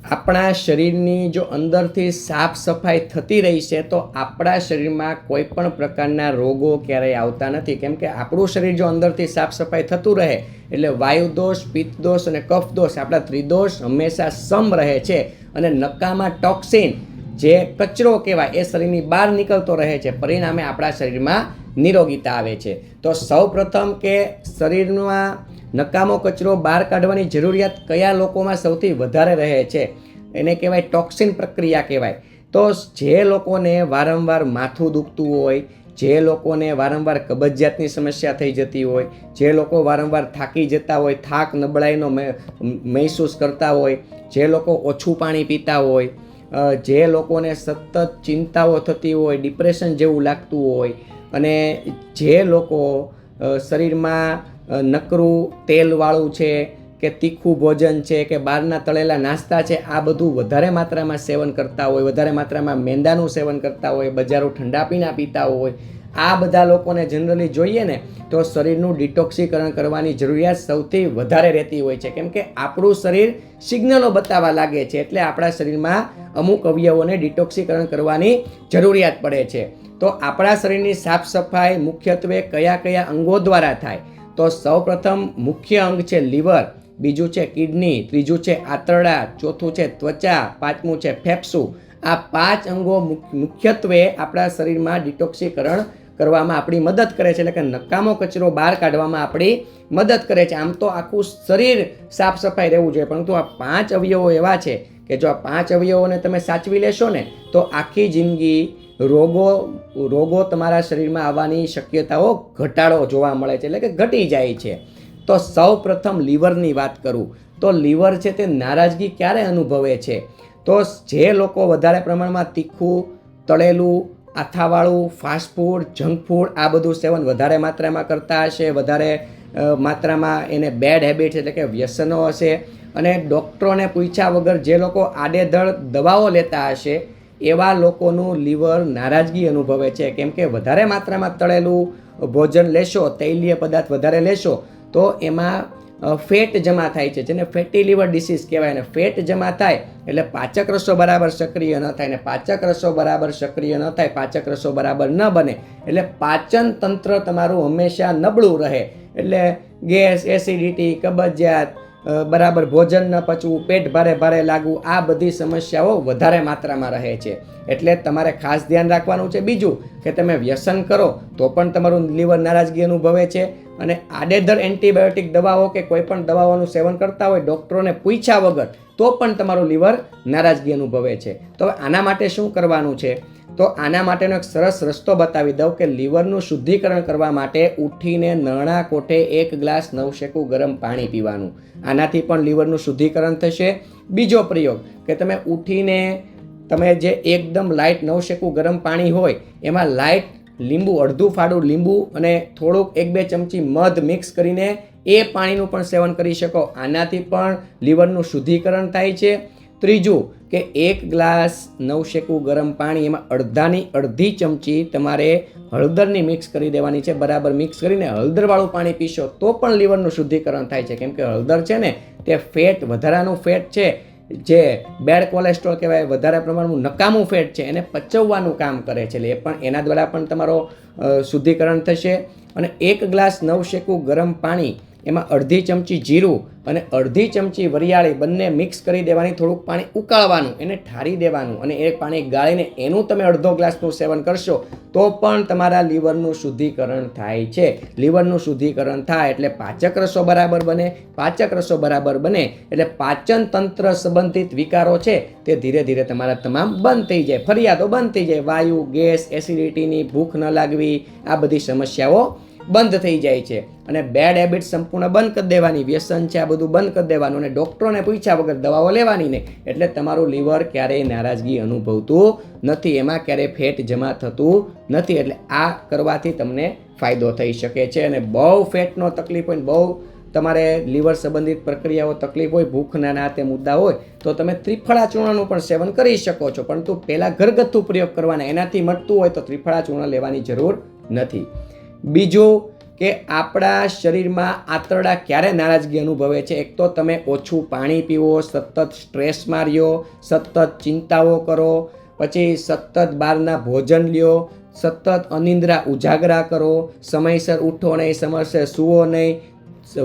આપણા શરીરની જો અંદરથી સાફ સફાઈ થતી રહેશે તો આપણા શરીરમાં કોઈ પણ પ્રકારના રોગો ક્યારેય આવતા નથી. કેમ કે આપણું શરીર જો અંદરથી સાફ સફાઈ થતું રહે એટલે વાયુ દોષ, પિત્ત દોષ અને કફ દોષ આપણા ત્રિદોષ હંમેશા સમ રહે છે અને નકામા ટોક્સિન જે કચરો કહેવાય એ શરીરની બહાર નીકળતો રહે છે. પરિણામે આપણા શરીરમાં નિરોગીતા આવે છે. તો સૌ પ્રથમ કે શરીરમાં નકામો કચરો બહાર કાઢવાની જરૂરિયાત કયા લોકોમાં સૌથી વધારે રહે છે એને કહેવાય ટોક્સિન પ્રક્રિયા કહેવાય. તો જે લોકોને વારંવાર માથું દુખતું હોય, જે લોકોને વારંવાર કબજિયાતની સમસ્યા થઈ જતી હોય, જે લોકો વારંવાર થાકી જતા હોય, થાક નબળાઈનો મહેસૂસ કરતા હોય, જે લોકો ઓછું પાણી પીતા હોય, જે લોકોને સતત ચિંતાઓ થતી હોય, ડિપ્રેશન જેવું લાગતું હોય અને જે લોકો શરીરમાં નકરું તેલવાળું છે કે તીખું ભોજન છે કે બહારના તળેલા નાસ્તા છે આ બધું વધારે માત્રામાં સેવન કરતા હોય, વધારે માત્રામાં મેંદાનું સેવન કરતા હોય, બજારો ઠંડા પીણા પીતા હોય, આ બધા લોકોને જનરલી જોઈએ ને તો શરીરનું ડિટોક્સિકરણ કરવાની જરૂરિયાત સૌથી વધારે રહેતી હોય છે. કેમ કે આપણું શરીર સિગ્નલો બતાવવા લાગે છે એટલે આપણા શરીરમાં અમુક અવયવોને ડિટોક્સિકરણ કરવાની જરૂરિયાત પડે છે. તો આપણા શરીરની સાફ સફાઈ મુખ્યત્વે કયા કયા અંગો દ્વારા થાય? તો સૌ પ્રથમ મુખ્ય અંગ છે લીવર, બીજું છે કિડની, ત્રીજું છે આંતરડા, ચોથું છે ત્વચા, પાંચમું છે ફેફસું. આ 5 અંગો મુખ્યત્વે આપણા શરીરમાં ડિટોક્સિકરણ કરવામાં આપણી મદદ કરે છે, એટલે કે નકામો કચરો બહાર કાઢવામાં આપણી મદદ કરે છે. આમ તો આખું શરીર સાફ સફાઈ રહેવું જોઈએ, પરંતુ આ 5 અવયવો એવા છે કે જો આ 5 અવયવોને તમે સાચવી લેશો ને તો આખી જિંદગી રોગો તમારા શરીરમાં આવવાની શક્યતાઓ ઘટાડો જોવા મળે છે, એટલે કે ઘટી જાય છે. તો સૌ પ્રથમ લીવરની વાત કરું તો લીવર છે તે નારાજગી ક્યારે અનુભવે છે? તો જે લોકો વધારે પ્રમાણમાં તીખું, તળેલું, આથાવાળું, ફાસ્ટ ફૂડ, જંક ફૂડ આ બધું સેવન વધારે માત્રામાં કરતા હશે, વધારે માત્રામાં એને બેડ હેબિટ એટલે કે વ્યસનો હશે અને ડૉક્ટરોને પૂછ્યા વગર જે લોકો આડેધડ દવાઓ લેતા હશે એવા લોકોનું લીવર નારાજગી અનુભવે છે. કેમ કે વધારે માત્રામાં તળેલું ભોજન લેશો, તૈલીય પદાર્થ વધારે લેશો તો એમાં ફેટ જમા થાય છે જેને ફેટી લીવર ડિસીઝ કહેવાય. ને ફેટ જમા થાય એટલે પાચક રસો બરાબર સક્રિય ન થાય, ને પાચક રસો બરાબર સક્રિય ન થાય, પાચક રસો બરાબર ન બને એટલે પાચન તંત્ર તમારું હંમેશા નબળું રહે. એટલે ગેસ, એસિડિટી, કબજિયાત, બરાબર ભોજન ન પચવું, પેટ ભારે ભારે લાગવું આ બધી સમસ્યાઓ વધારે માત્રામાં રહે છે. એટલે તમારે ખાસ ધ્યાન રાખવાનું છે. બીજું કે તમે વ્યસન કરો તો પણ તમારું લીવર નારાજગી અનુભવે છે અને આડેધડ એન્ટીબાયોટિક દવાઓ કે કોઈ પણ દવાઓનું સેવન કરતા હોય ડૉક્ટરોને પૂછ્યા વગર તો પણ તમારું લીવર નારાજગી અનુભવે છે. તો આના માટે શું કરવાનું છે? તો આના માટેનો એક સરસ રસ્તો બતાવી દઉં કે લીવરનું શુદ્ધિકરણ કરવા માટે ઉઠીને નરણા કોઠે 1 ગ્લાસ નવશેકું ગરમ પાણી પીવાનું. આનાથી પણ લીવરનું શુદ્ધિકરણ થશે. બીજો પ્રયોગ કે તમે ઉઠીને તમે જે એકદમ લાઇટ નવશેકું ગરમ પાણી હોય એમાં લાઇટ લીંબુ, અડધું ફાડું લીંબુ અને થોડુંક 1-2 ચમચી મધ મિક્સ કરીને એ પાણીનું પણ સેવન કરી શકો. આનાથી પણ લીવરનું શુદ્ધિકરણ થાય છે. ત્રીજું કે 1 ગ્લાસ નવશેકું ગરમ પાણી એમાં અડધી ચમચી તમારે હળદરની મિક્સ કરી દેવાની છે. બરાબર મિક્સ કરીને હળદરવાળું પાણી પીશો તો પણ લીવરનું શુદ્ધિકરણ થાય છે. કેમ કે હળદર છે ને તે ફેટ, વધારાનું ફેટ છે જે બેડ કોલેસ્ટ્રોલ કહેવાય, વધારે પ્રમાણમાં નકામું ફેટ છે એને પચવવાનું કામ કરે છે. એટલે એ પણ એના દ્વારા પણ તમારો શુદ્ધિકરણ થશે. અને 1 ગ્લાસ નવશેકું ગરમ પાણી એમાં અડધી ચમચી જીરું અને અડધી ચમચી વરિયાળી બંને મિક્સ કરી દેવાની, થોડુંક પાણી ઉકાળવાનું, એને ઠારી દેવાનું અને એ પાણી ગાળીને એનું તમે અડધો ગ્લાસનું સેવન કરશો તો પણ તમારા લીવરનું શુદ્ધિકરણ થાય છે. લીવરનું શુદ્ધિકરણ થાય એટલે પાચક રસો બરાબર બને, પાચક રસો બરાબર બને એટલે પાચન તંત્ર સંબંધિત વિકારો છે તે ધીરે ધીરે તમારા તમામ બંધ થઈ જાય, ફરિયાદો બંધ થઈ જાય. વાયુ, ગેસ, એસિડિટીની, ભૂખ ન લાગવી આ બધી સમસ્યાઓ બંધ થઈ જાય છે. અને બેડ હેબિટ સંપૂર્ણ બંધ કરી દેવાની, વ્યસન છે આ બધું બંધ કરી દેવાનું અને ડૉક્ટરોને પૂછ્યા વગર દવાઓ લેવાની નહીં. એટલે તમારું લીવર ક્યારેય નારાજગી અનુભવતું નથી, એમાં ક્યારેય ફેટ જમા થતું નથી. એટલે આ કરવાથી તમને ફાયદો થઈ શકે છે. અને બહુ ફેટનો તકલીફ હોય, બહુ તમારે લીવર સંબંધિત પ્રક્રિયાઓ તકલીફ હોય, ભૂખના ના તે મુદ્દા હોય તો તમે ત્રિફળા ચૂર્ણનું પણ સેવન કરી શકો છો. પરંતુ પહેલાં ઘરગથ્થુ પ્રયોગ કરવાના, એનાથી મટતું હોય તો ત્રિફળા ચૂર્ણ લેવાની જરૂર નથી. બીજું કે આપણા શરીરમાં આંતરડા ક્યારે નારાજગી અનુભવે છે. એક તો તમે ઓછું પાણી પીવો, સતત સ્ટ્રેસમાં રહ્યો, સતત ચિંતાઓ કરો, પછી સતત બહારના ભોજન લ્યો, સતત અનિંદ્રા ઉજાગરા કરો, સમયસર ઉઠો નહીં, સમયસર સૂવો નહીં,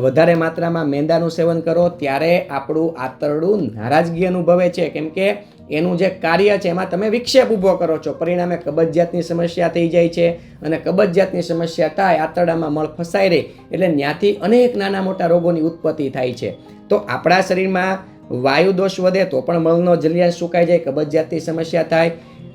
વધારે માત્રામાં મેંદાનું સેવન કરો, ત્યારે આપણું આંતરડું નારાજગી અનુભવે છે. કેમ કે એનું જે કાર્ય છે એમાં તમે વિક્ષેપ ઊભો કરો છો, પરિણામે કબજિયાતની સમસ્યા થઈ જાય છે. અને કબજિયાતની સમસ્યા થાય, આંતરડામાં મળ ફસાઈ રહી એટલે ત્યાંથી અનેક નાના મોટા રોગોની ઉત્પત્તિ થાય છે. તો આપણા શરીરમાં વાયુ દોષ વધે તો પણ મળનો જલિયાંશ સુકાઈ જાય, કબજિયાતની સમસ્યા થાય.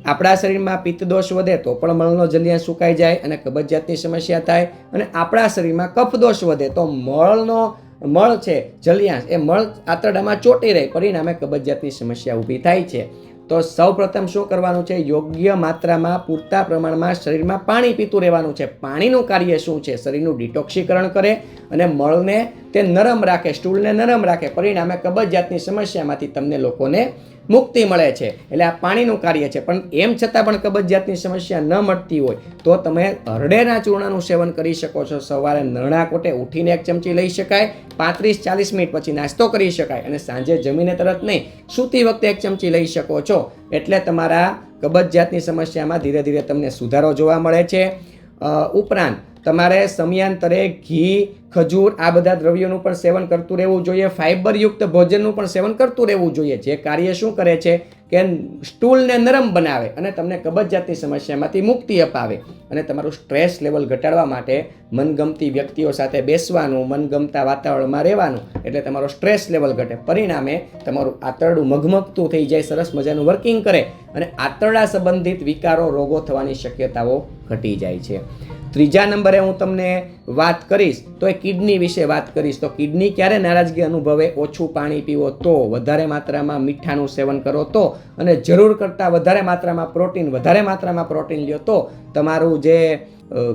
આપણા શરીરમાં પિત્ત દોષ વધે તો પણ મળનો જલિયાંશ સુકાઈ જાય અને કબજિયાતની સમસ્યા થાય. અને આપણા શરીરમાં કફ દોષ વધે તો મળ છે જલિયાંશ, એ મળ આંતરડામાં ચોંટી રહે, પરિણામે કબજિયાતની સમસ્યા ઊભી થાય છે. તો સૌપ્રથમ શું કરવાનું છે? યોગ્ય માત્રામાં પૂરતા પ્રમાણમાં શરીરમાં પાણી પીતું રહેવાનું છે. પાણીનું કાર્ય શું છે? શરીરનું ડિટોક્સિકરણ કરે અને મળને તે નરમ રાખે, સ્ટૂલને નરમ રાખે, પરિણામે કબજિયાતની સમસ્યામાંથી તમને લોકોને મુક્તિ મળે છે. એટલે આ પાણીનું કાર્ય છે. પણ એમ છતાં પણ કબજિયાતની સમસ્યા ન મળતી હોય તો તમે હરડેના ચૂર્ણનું સેવન કરી શકો છો. સવારે નરણા કોટે ઉઠીને 1 ચમચી લઈ શકાય, 35-40 મિનિટ પછી નાસ્તો કરી શકાય, અને સાંજે જમીને તરત નહીં, સૂતી વખતે 1 ચમચી લઈ શકો છો. એટલે તમારા કબજિયાતની સમસ્યામાં ધીરે ધીરે તમને સુધારો જોવા મળે છે. ઉપરાંત તમારે સમયાંતરે ઘી, ખજૂર આ બધા દ્રવ્યોનું પણ સેવન કરતું રહેવું જોઈએ. ફાઇબરયુક્ત ભોજનનું પણ સેવન કરતું રહેવું જોઈએ. જે કાર્ય શું કરે છે કે સ્ટૂલને નરમ બનાવે અને તમને કબજિયાતની સમસ્યામાંથી મુક્તિ અપાવે. અને તમારું સ્ટ્રેસ લેવલ ઘટાડવા માટે મનગમતી વ્યક્તિઓ સાથે બેસવાનું, મનગમતા વાતાવરણમાં રહેવાનું, એટલે તમારો સ્ટ્રેસ લેવલ ઘટે. પરિણામે તમારું આંતરડું મઘમઘતું થઈ જાય, સરસ મજાનું વર્કિંગ કરે અને આંતરડા સંબંધિત વિકારો, રોગો થવાની શક્યતાઓ ઘટી જાય છે. ત્રીજા નંબરે હું તમને વાત કરીશ તો એ કિડની વિશે વાત કરીશ. તો કિડની ક્યારે નારાજગી અનુભવે? ઓછું પાણી પીવો તો, વધારે માત્રામાં મીઠાનું સેવન કરો તો, અને જરૂર કરતાં વધારે માત્રામાં પ્રોટીન લ્યો તો તમારું જે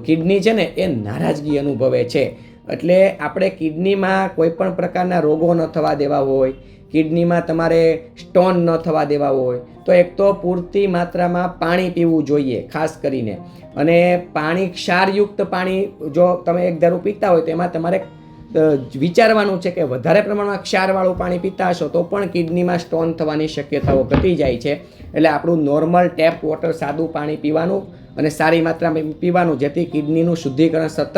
કિડની છે ને એ નારાજગી અનુભવે છે. એટલે આપણે કિડનીમાં કોઈ પણ પ્રકારના રોગો ન થવા દેવા હોય, કિડનીમાં તમારે સ્ટોન ન થવા દેવા હોય તો એક તો પૂરતી માત્રામાં પાણી પીવું જોઈએ ખાસ કરીને. અને પાણી, ક્ષારયુક્ત પાણી જો તમે એક ધારું પીતા હોય તો એમાં તમારે વિચારવાનું છે કે વધારે પ્રમાણમાં ક્ષારવાળું પાણી પીતા હશો તો પણ કિડનીમાં સ્ટોન થવાની શક્યતાઓ ઘટી જાય છે. એટલે આપણું નોર્મલ ટેપ વોટર, સાદું પાણી પીવાનું અને સારી માત્રામાં પીવાનું, જેથી કિડનીનું શુદ્ધિકરણ સતત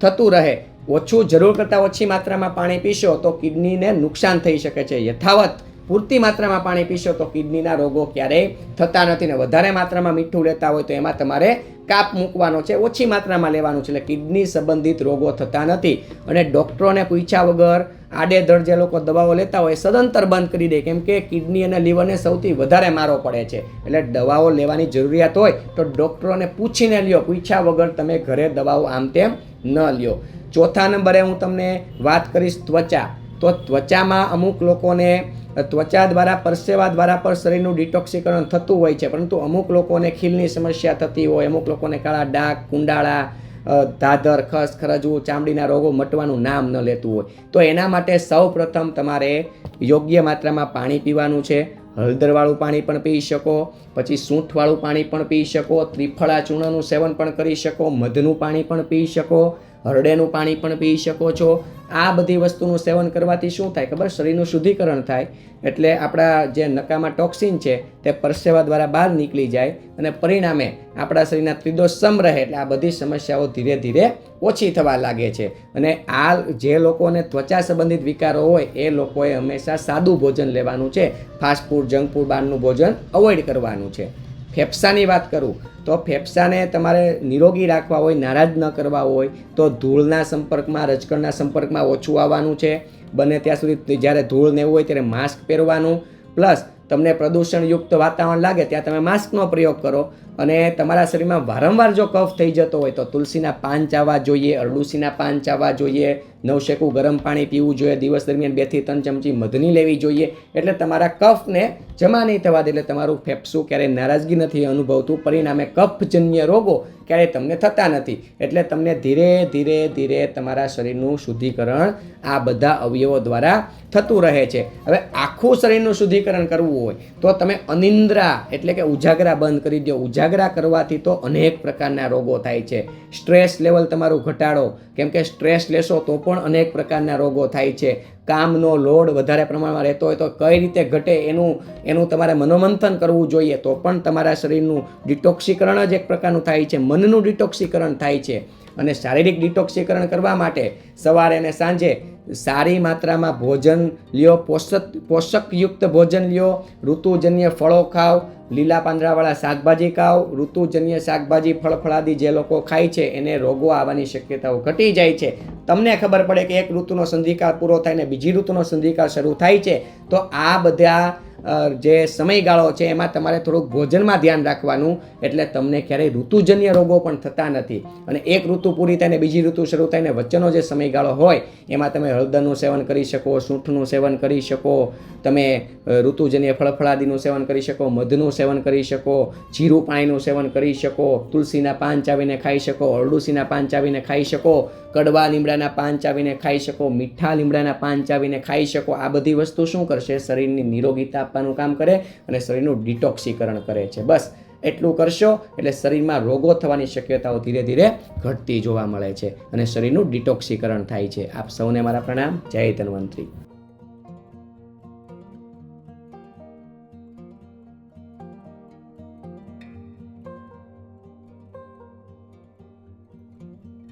થતું રહે. ઓછું, જરૂર કરતાં ઓછી માત્રામાં પાણી પીશો તો કિડનીને નુકસાન થઈ શકે છે. યથાવત પૂરતી માત્રામાં પાણી પીશો તો કિડનીના રોગો ક્યારેય થતા નથી. ને વધારે માત્રામાં મીઠું લેતા હોય તો એમાં તમારે કાપ મૂકવાનો છે, ઓછી માત્રામાં લેવાનું છે. એટલે કિડની સંબંધિત રોગો થતા નથી. અને ડૉક્ટરોને પૂછ્યા વગર આડેધડ જે લોકો દવાઓ લેતા હોય સદંતર બંધ કરી દે, કેમ કે કિડની અને લીવરને સૌથી વધારે મારો પડે છે. એટલે દવાઓ લેવાની જરૂરિયાત હોય તો ડૉક્ટરોને પૂછીને લ્યો, પૂછ્યા વગર તમે ઘરે દવાઓ આમ તેમ ન લ્યો. ચોથા નંબરે હું તમને વાત કરીશ ત્વચા. તો ત્વચામાં અમુક લોકોને ત્વચા દ્વારા, પરસેવા દ્વારા પણ શરીરનું ડિટોક્સિકરણ થતું હોય છે, પરંતુ અમુક લોકોને ખીલની સમસ્યા થતી હોય, અમુક લોકોને કાળા ડાઘ, કુંડાળા, ધાધર, ખસ, ખરજવું, ચામડીના રોગો મટવાનું નામ ન લેતું હોય. તો એના માટે સૌ પ્રથમ તમારે યોગ્ય માત્રામાં પાણી પીવાનું છે. હળદરવાળું પાણી પણ પી શકો, પછી સૂંઠવાળું પાણી પણ પી શકો, ત્રિફળા ચૂર્ણનું સેવન પણ કરી શકો, મધનું પાણી પણ પી શકો, હરડેનું પાણી પણ પી શકો છો. આ બધી વસ્તુનું સેવન કરવાથી શું થાય ખબર? શરીરનું શુદ્ધિકરણ થાય. એટલે આપણા જે નકામા ટોક્સિન છે તે પરસેવા દ્વારા બહાર નીકળી જાય અને પરિણામે આપણા શરીરના ત્રિદોષ સમ રહે. એટલે આ બધી સમસ્યાઓ ધીરે ધીરે ઓછી થવા લાગે છે. અને આ જે લોકોને ત્વચા સંબંધિત વિકારો હોય એ લોકોએ હંમેશા સાદું ભોજન લેવાનું છે. ફાસ્ટ ફૂડ, જંક ફૂડ, બહારનું ભોજન અવોઇડ કરવાનું છે. ફેફસાની વાત કરું તો ફેફસાને તમારે નિરોગી રાખવા હોય, નારાજ ન કરવા હોય તો ધૂળના સંપર્કમાં, રજકણના સંપર્કમાં ઓછું આવવાનું છે. બને ત્યાં સુધી જ્યારે ધૂળ ને એવું હોય ત્યારે માસ્ક પહેરવાનું. પ્લસ તમને પ્રદૂષણયુક્ત વાતાવરણ લાગે ત્યાં તમે માસ્કનો પ્રયોગ કરો. અને તમારા શરીરમાં વારંવાર જો કફ થઈ જતો હોય તો તુલસીના પાન ચાવવા જોઈએ, અરડુસીના પાન ચાવવા જોઈએ, નવશેકું ગરમ પાણી પીવું જોઈએ, દિવસ દરમિયાન 2 થી 3 ચમચી મધની લેવી જોઈએ. એટલે તમારા કફને જમા નહીં થવા દે. એટલે તમારું ફેફસું ક્યારેય નારાજગી નથી અનુભવતું, પરિણામે કફજન્ય રોગો ક્યારેય તમને થતા નથી. એટલે તમને ધીરે ધીરે ધીરે તમારા શરીરનું શુદ્ધિકરણ આ બધા અવયવો દ્વારા થતું રહે છે. હવે આખું શરીરનું શુદ્ધિકરણ કરવું હોય તો તમે અનિંદ્રા એટલે કે ઉજાગરા બંધ કરી દો. ઉજાગરા કરવાથી તો અનેક પ્રકારના રોગો થાય છે. સ્ટ્રેસ લેવલ તમારું ઘટાડો, કેમ કે સ્ટ્રેસ લેશો તો પણ અનેક પ્રકારના રોગો થાય છે. કામનો લોડ વધારે પ્રમાણમાં રહેતો હોય તો કઈ રીતે ઘટે એનું તમારે મનોમંથન કરવું જોઈએ, તો પણ તમારા શરીરનું ડિટોક્સીકરણ જ એક પ્રકારનું થાય છે, મનનું ડિટોક્સીકરણ થાય છે. અને શારીરિક ડિટોક્સીકરણ કરવા માટે સવારે અને સાંજે સારી માત્રામાં ભોજન લ્યો, પોષકયુક્ત ભોજન લ્યો, ઋતુજન્ય ફળો ખાઓ, લીલા પાંદડાવાળા શાકભાજી ખાઓ. ઋતુજન્ય શાકભાજી ફળફળાદી જે લોકો ખાય છે એને રોગો આવવાની શક્યતાઓ ઘટી જાય છે. તમને ખબર પડે કે એક ઋતુનો સંધિકાળ પૂરો થાય ને બીજી ઋતુનો સંધિકાળ શરૂ થાય છે, તો આ બધા જે સમયગાળો છે એમાં તમારે થોડુંક ભોજનમાં ધ્યાન રાખવાનું, એટલે તમને ક્યારેય ઋતુજન્ય રોગો પણ થતા નથી. અને એક ઋતુ પૂરી થાય ને બીજી ઋતુ શરૂ થાય ને વચ્ચેનો જે સમયગાળો હોય એમાં તમે હળદરનું સેવન કરી શકો, સૂંઠનું સેવન કરી શકો, તમે ઋતુજન્ય ફળફળાદીનું સેવન કરી શકો, મધનું સેવન કરી શકો, જીરું પાણીનું સેવન કરી શકો, તુલસીના પાન ચાવીને ખાઈ શકો, અરડુસીના પાન ચાવીને ખાઈ શકો, કડવા લીમડાના પાન ચાવીને ખાઈ શકો, મીઠા લીમડાના પાન ચાવીને ખાઈ શકો. આ બધી વસ્તુ શું કરશે? શરીરની નિરોગીતા આપવાનું કામ કરે અને શરીરનું ડિટોક્સીકરણ કરે છે. બસ એટલું કરશો એટલે શરીરમાં રોગો થવાની શક્યતાઓ ધીરે ધીરે ઘટતી જોવા મળે છે અને શરીરનું ડિટોક્સીકરણ થાય છે. આપ સૌને મારા પ્રણામ. જય ધન્વંતરી.